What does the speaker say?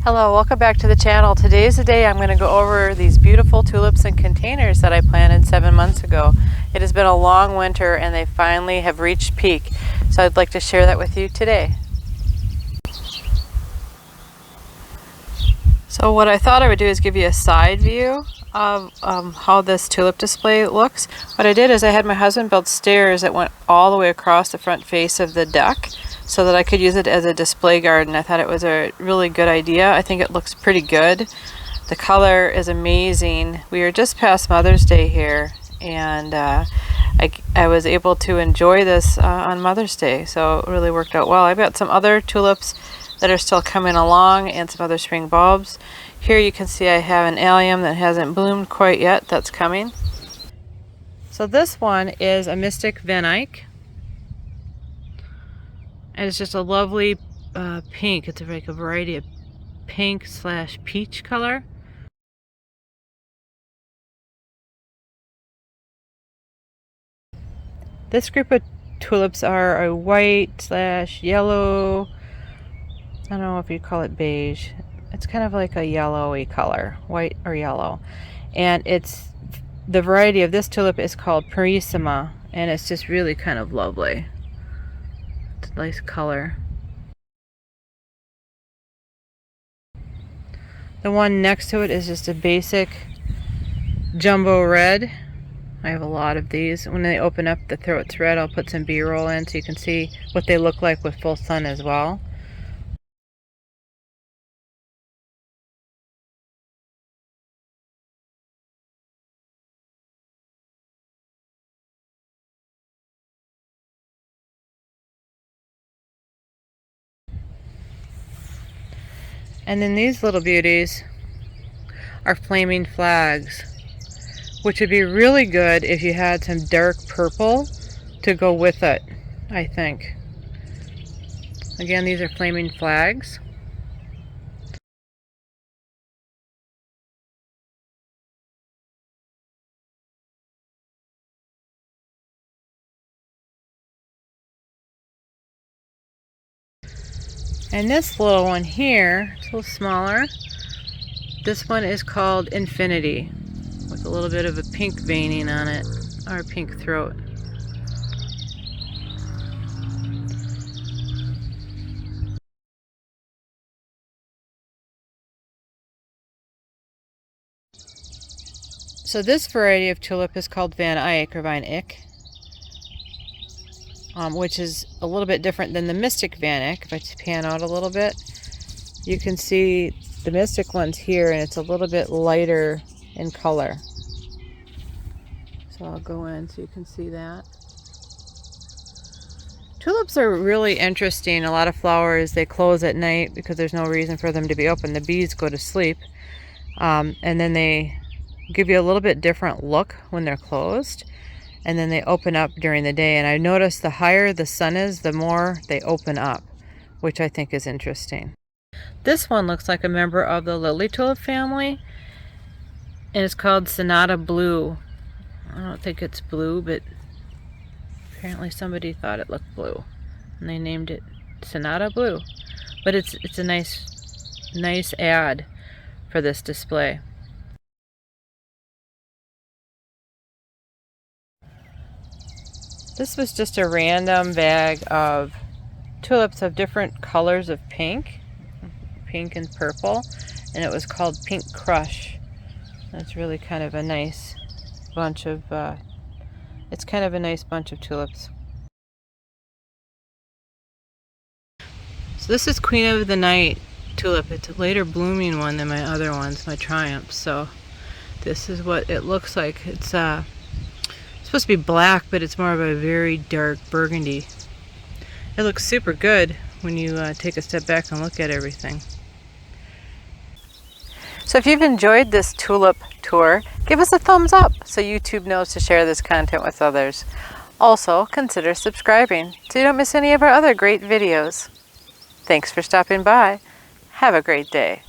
Hello, welcome back to the channel. Today's the day I'm going to go over these beautiful tulips in containers that I planted 7 months ago. It has been a long winter and they finally have reached peak, so I'd like to share that with you today. So what I thought I would do is give you a side view of how this tulip display looks. What I did is I had my husband build stairs that went all the way across the front face of the deck so that I could use it as a display garden. I thought it was a really good idea. I think it looks pretty good. The color is amazing. We are just past Mother's Day here, and I was able to enjoy this on Mother's Day, so it really worked out well. I've got some other tulips that are still coming along and some other spring bulbs. Here you can see I have an allium that hasn't bloomed quite yet. That's coming. So this one is a Mystic Van Eyck. And it's just a lovely pink. It's like a variety of pink / peach color. This group of tulips are a white / yellow. I don't know if you call it beige. It's kind of like a yellowy color, white or yellow. And it's the variety of this tulip is called Purissima, and it's just really kind of lovely. It's a nice color. The one next to it is just a basic jumbo red. I have a lot of these. When they open up, the throat's red. I'll put some B-roll in so you can see what they look like with full sun as well. And then these little beauties are flaming flags, which would be really good if you had some dark purple to go with it, I think. Again, these are flaming flags. And this little one here, it's a little smaller. This one is called Infinity, with a little bit of a pink veining on it, or a pink throat. So this variety of tulip is called Van Eyck or Van Eyck, which is a little bit different than the Mystic Van Eyck. If I just pan out a little bit, you can see the Mystic one's here, and it's a little bit lighter in color. So I'll go in so you can see that. Tulips are really interesting. A lot of flowers, they close at night because there's no reason for them to be open. The bees go to sleep, and then they give you a little bit different look when they're closed, and then they open up during the day. And I noticed the higher the sun is, the more they open up, which I think is interesting. This one looks like a member of the lily tulip family, and it's called Synaeda Blue. I don't think it's blue, but apparently somebody thought it looked blue, and they named it Synaeda Blue. But it's a nice ad for this display. This was just a random bag of tulips of different colors of pink and purple, and it was called Pink Crush. That's really kind of a nice bunch of it's kind of a nice bunch of tulips. So this is Queen of the Night tulip. It's a later blooming one than my other ones, my Triumphs. So this is what it looks like. It's supposed to be black, but it's more of a very dark burgundy. It looks super good when you take a step back and look at everything. So if you've enjoyed this tulip tour, give us a thumbs up so YouTube knows to share this content with others. Also, consider subscribing so you don't miss any of our other great videos. Thanks for stopping by. Have a great day.